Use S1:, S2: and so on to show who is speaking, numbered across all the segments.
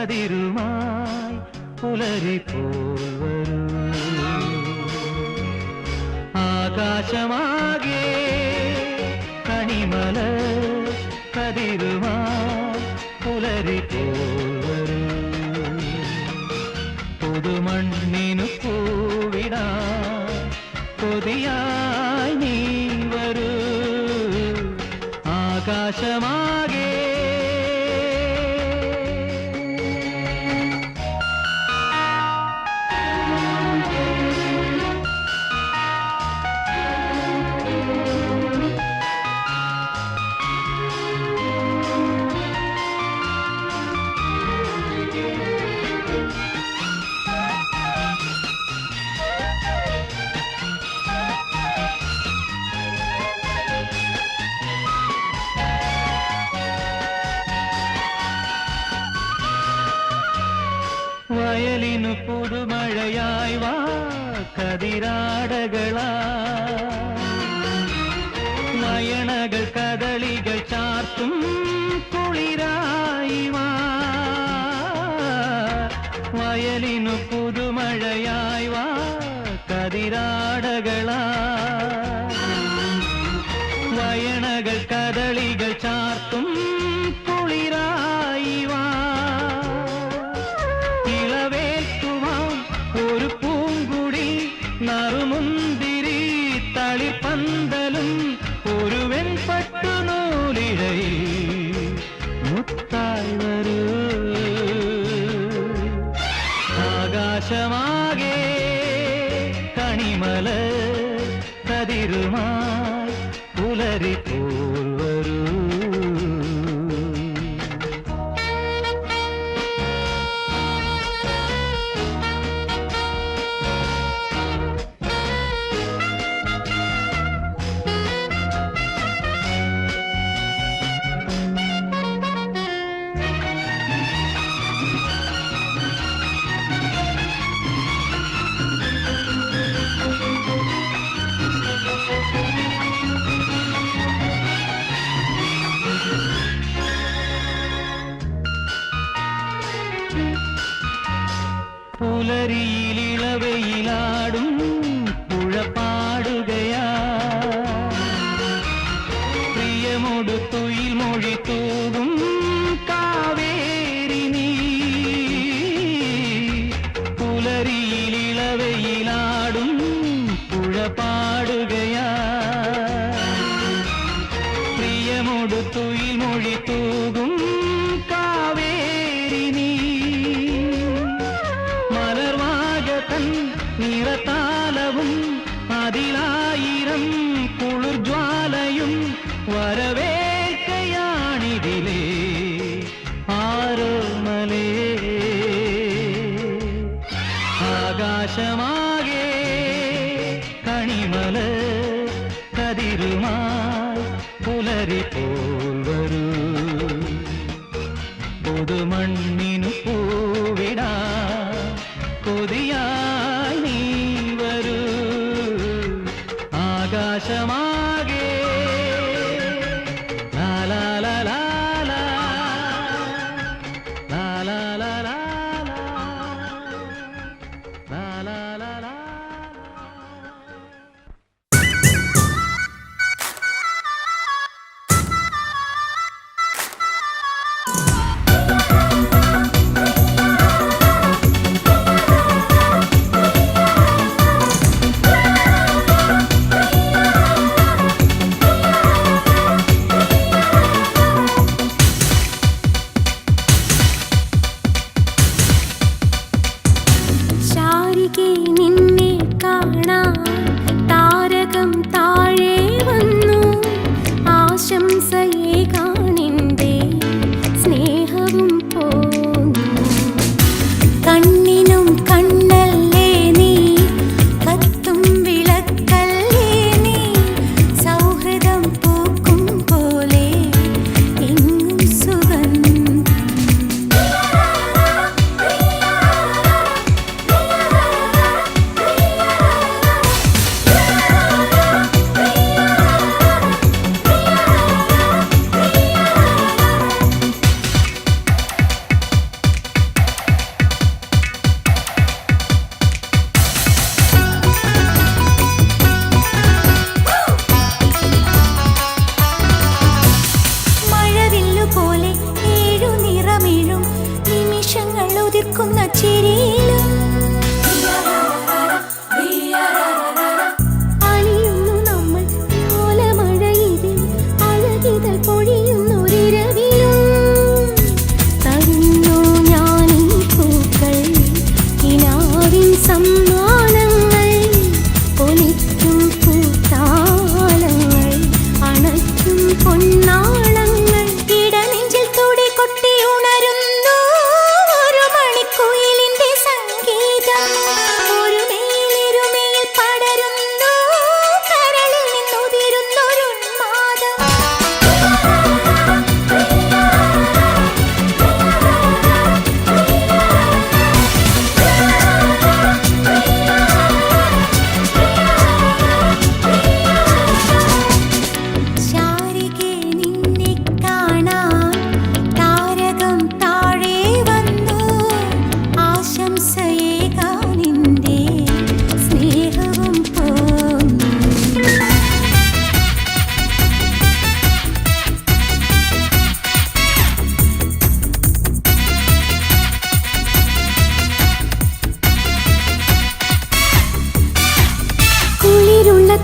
S1: കതിരുമായി പുലരി പോൽ വരൂ. ആകാശമാകെ കണിമല കതിരുമായി പുലരി പോൽ വരൂ. പുതുമണ്ണിനു പൂവിടാൻ കൊതിയായി നീ വരൂ. ആകാശമാകെ വയലിനു പുതുമഴയായി വാ കതിരാടകളാ. നയനകൾ കദളികൾ ചാർത്തും കുളിരായി വാ. വയലിനു പുതുമഴയായി വാ കതിരാടകളാ. നയനകൾ കദളികൾ ചാർത്തും കുളിരായി വാ. ഒരു പൂങ്കുടി നറുമുന്തിരി തളിപ്പന്തലും ഒരു വെൺപട്ടുനൂലിഴയിൽ മുത്തായി വരൂ. ആകാശമാകെ കണിമല കതിരുമായി പുലരി പോൽ വരൂ. പുലരിയിലിളവയിലാടും പുഴ പാടുകയാ. പ്രിയമൊടു തുയിൽ മൊഴി തൂകും കാവേരി നീ. പുലരിയിലിളവയിലാടും പുഴ പാടുകയാ. പ്രിയമൊടു തുയിൽ മൊഴി തൂകും കാവേരി നീ. നിറതാലവും അതിലായിരം കുളിർജ്വാലയും വരവേൽക്കയാണിതിലേ ആരോമലേ. ആകാശമാകെ കണിമല കതിരുമായി പുലരി പോൽ വരൂ. പുതുമണ്ണിനു പൂവിടാ കൊതിയായി നീ വരൂ. ആകാശമാകെ ലാലാ ലാലാ ലാലാ ലാലാ ലാലാ ലാലാ.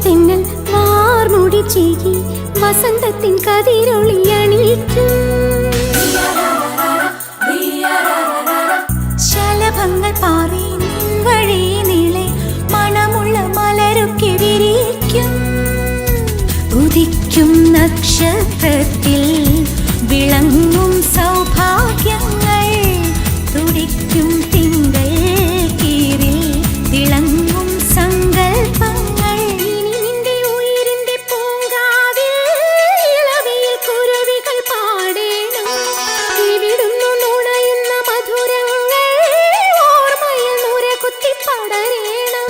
S2: തെന്നൽ വാർമുടി ചീകി വസന്തത്തിൻ കതിരൊളി അണിയിക്കും. ശലഭങ്ങൾ പാറി വഴി നീളെ മണമുള്ള മലരൊക്കെ വിരിയിക്കും. ഉദിക്കും നക്ഷത്രത്തിൽ വിളങ്ങും സൗഭാഗ്യങ്ങൾ, തുടിക്കും തിങ്കൾ കീറിൽ തിളങ്ങും സങ്കൽപ്പങ്ങൾ. ഇനി നിന്റെ ഉയിരിന്റെ പൂങ്കാവിൽ ഇളവിയിൽ കുരുവികൾ പാടേണം. ഇവിടുന്നു നുണയുന്ന മധുരങ്ങൾ ഓർമ്മയിൽ നുര കുത്തി പടരേണം.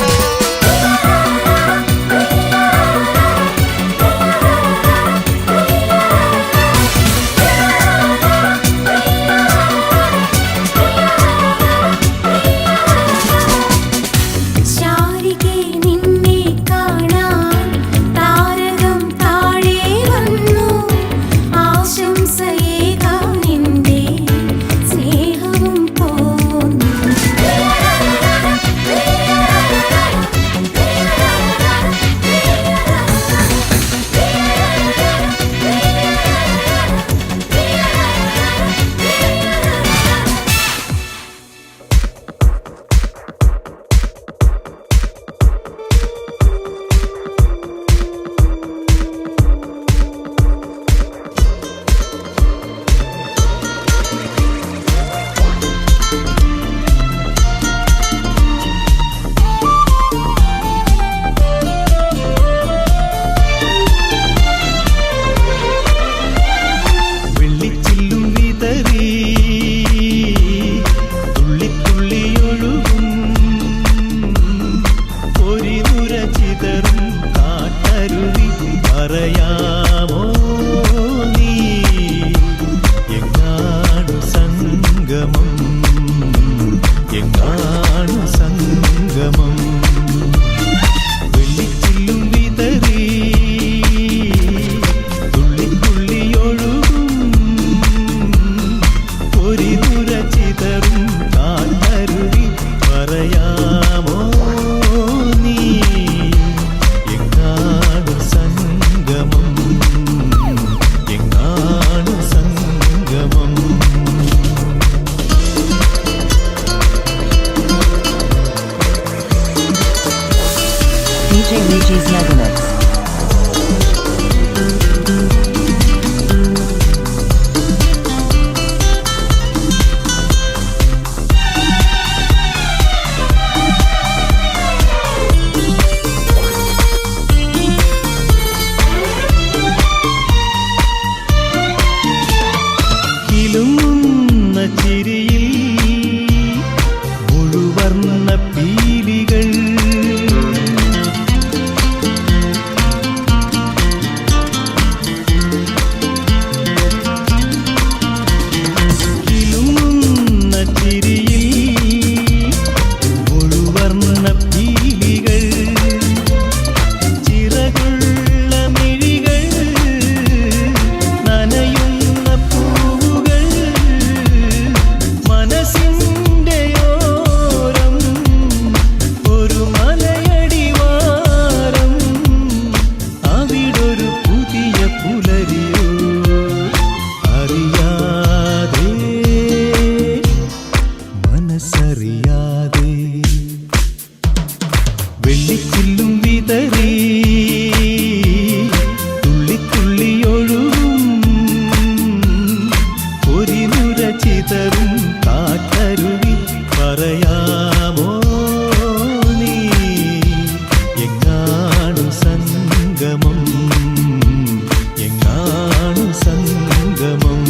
S3: പറയാമോ നീ എങ്ങാണു സംഗമം, എങ്ങാണു സംഗമം. വെള്ളിച്ചില്ലും വിതറി തുള്ളി തുള്ളിയൊഴുകും പൊരിതുര ചിതറും കാട്ടരുവി. പറയാമോ നീ എങ്ങാണു സംഗമം, എങ്ങാണു സംഗമം.
S4: DJ Luigi's Megamix.
S3: കിലുങ്ങുന്ന ചിരിയിൽ മുഴുവർണ്ണ പീലികൾ, കിലുങ്ങുന്ന ചിരിയിൽ മുഴുവർണ്ണ പീലികൾ, ചിറകുള്ള മിഴികൾ, നനയുന്ന പൂവുകൾ, മനസ്സിന്റെ ഓരം ഒരു മലയടിവാരം. അവിടൊരു പുതിയ പുലരിയോ അറിയാതെ, മനസ്സറിയാതെ. വെള്ളിച്ചില്ലും വിതറി തുള്ളി തുള്ളിയൊഴുകും പൊരിനുര ചിതറും കാട്ടരുവി. പറയാമോ നീ എങ്ങാണു സംഗമം, എങ്ങാണു സംഗമം.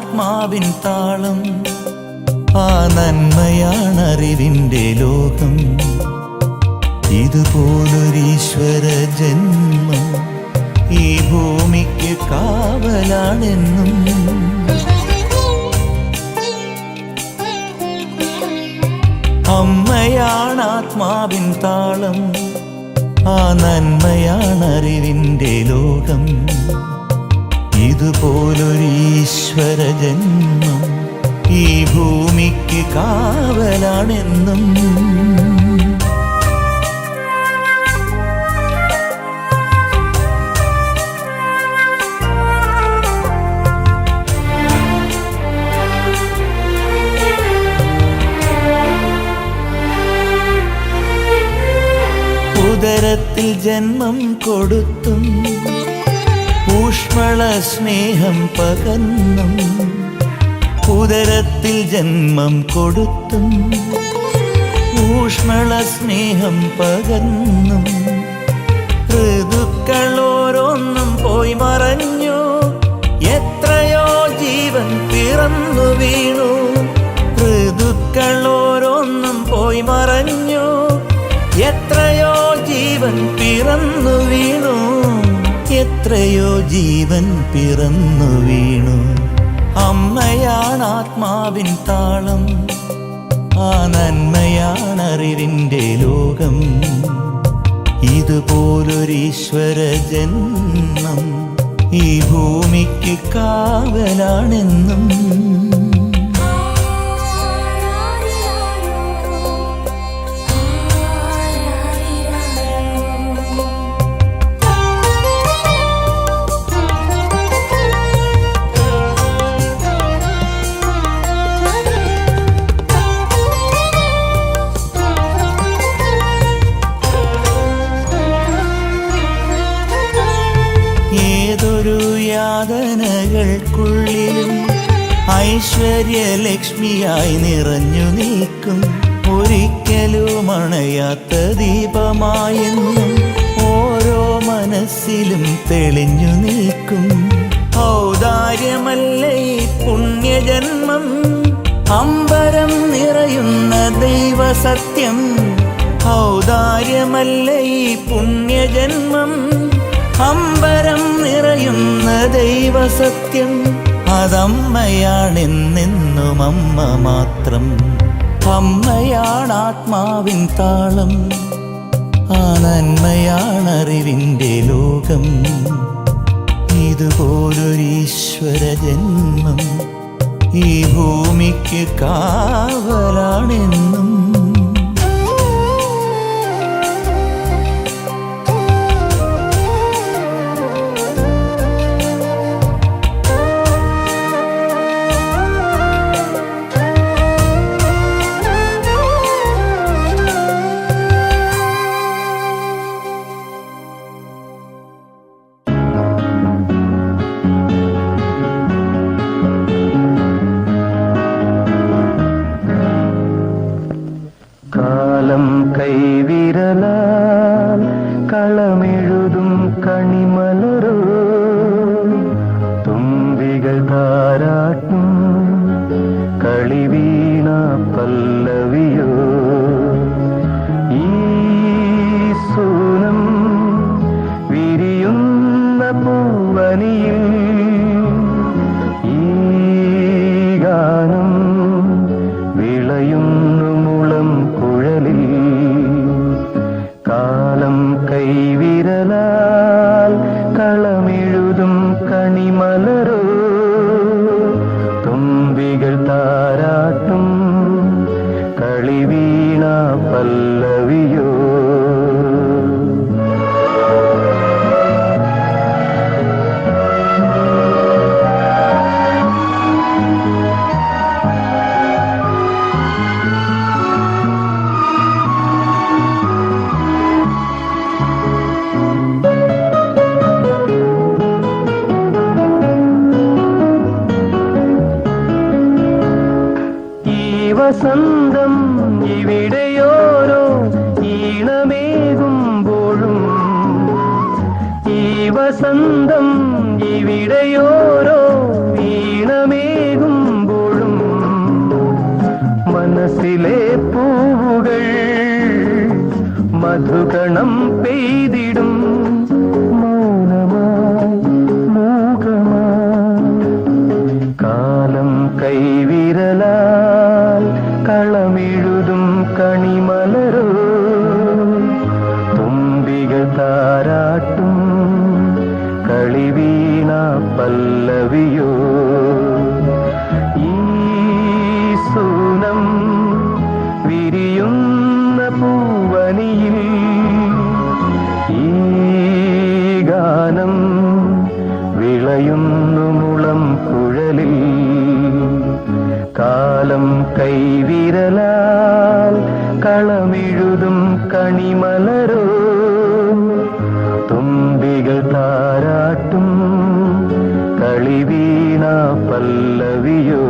S3: അമ്മയാണാത്മാവിൻ താളം, ആ നന്മയാണറിവിൻ്റെ ലോകം. ഇതുപോലൊരീശ്വര ജന്മം ഈ ഭൂമിക്ക് കാവലാണെന്നും. അമ്മയാണാത്മാവിൻ താളം, ആ നന്മയാണറിവിൻ്റെ ലോകം. ഇതുപോലൊരീശ്വര ജന്മം ഈ ഭൂമിക്ക് കാവലാണെന്നും. ഉദരത്തിൽ ജന്മം കൊടുത്തും ഊഷ്മള സ്നേഹം പകർന്നും. ഉദരത്തിൽ ജന്മം കൊടുത്തും ഊഷ്മള സ്നേഹം പകർന്നും. ഋതുക്കൾ ഓരോന്നും പോയി മറഞ്ഞു, എത്രയോ ജീവൻ പിറന്നു വീണു. ഋതുക്കൾ ഓരോന്നും പോയി മറഞ്ഞു, എത്രയോ ജീവൻ പിറന്നു വീണു. എത്രയോ ജീവൻ പിറന്നു വീണു. അമ്മയാണാത്മാവിൻ താളം, ആ നന്മയാണറിവിൻ്റെ ലോകം. ഇതുപോലൊരീശ്വര ജന്മം ഈ ഭൂമിക്ക് കാവലാണെന്നും. ഏതൊരു യാതനകൾക്കുള്ളിലും ഐശ്വര്യലക്ഷ്മിയായി നിറഞ്ഞു നിൽക്കും. ഒരിക്കലും അണയാത്ത ദീപമായെന്നും ഓരോ മനസ്സിലും തെളിഞ്ഞു നിൽക്കും. ഔദാര്യമല്ലേ ഈ പുണ്യജന്മം, അമ്പരം നിറയുന്ന ദൈവസത്യം. ഔദാര്യമല്ലേ ഈ പുണ്യജന്മം, അമ്പരം നിറയുന്ന ദൈവസത്യം. അതമ്മയാണെന്നെന്നും അമ്മ മാത്രം. അമ്മയാണാത്മാവിൻ താളം, ആ നന്മയാണറിവിൻ്റെ ലോകം. ഇതുപോലൊരീശ്വര ജന്മം ഈ ഭൂമിക്ക് കാവലാണെന്നും.
S5: കാലം കൈവിരലാൽ കളമെഴുതും കണിമലരോ, തുമ്പികൾ താരാട്ടും കളിവീണ പല്ലവിയോ. ഈ സൂനം വിരിയുന്ന പൂവനിയിൽ ഈ ഗാനം വിളയുന്നു മുളം കുഴലിൽ. കാലം കൈവിരലാൽ കളമെഴുതും കണിമലരോ, തുമ്പികൾ താരാട്ടും കളിവീണ പല്ലവിയോ. വസന്തം ഇവിടെയോരോ ഈണമേകുമ്പോഴും, ഈ വസന്തം ഇവിടെയോരോ ഈണമേകും മനസ്സിലെ പൂവുകൾ മധുകണം പെയ്തിടും മൗനമായി മൂകമായി കാലം കൈവിരലാൽ കളമെഴുതും കണിമലരോ തുമ്പികൾ താരാട്ടും കളിവീണ പല്ലവിയോ ഈ സൂനം വിരിയുന്ന പൂവനിയിൽ ഈ ഗാനം വിളയുന്നു മുളം കുഴലിൽ കാലം കൈവിരലാൽ കളമെഴുതും കണിമലരോ തുമ്പികൾ താരാട്ടും കളിവീണ പല്ലവിയോ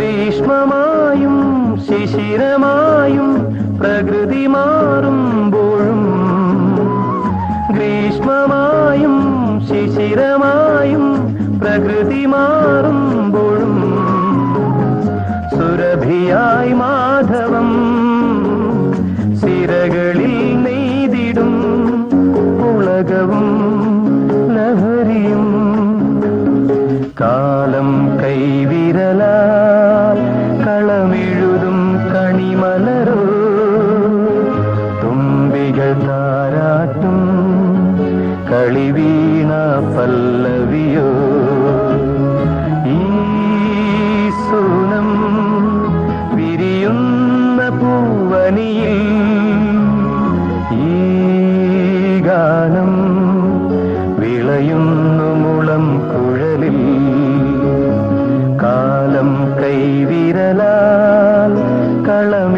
S5: ഗ്രീഷ്മമായും ശിശിരമായും പ്രകൃതി മാറുമ്പോഴും ഗ്രീഷ്മമായും ശിശിരമായും പ്രകൃതി മാറുമ്പോഴും സുരഭിയായി മാധവം സിരകളിൽ നെയ്തിടും ഉലകവും ലഹരിയും കാലം കൈവിരലാൽ കളമെഴുതും കണിമലരോ തുമ്പികൾ താരാട്ടും കളിവീണ പല്ലവിയോ ഈ സൂനം വിരിയുന്ന പൂവനിയിൽ ഈ ഗാനം വിളയുന്നു മുളം കുഴലിൽ കാലം കൈവിരലാൽ കളം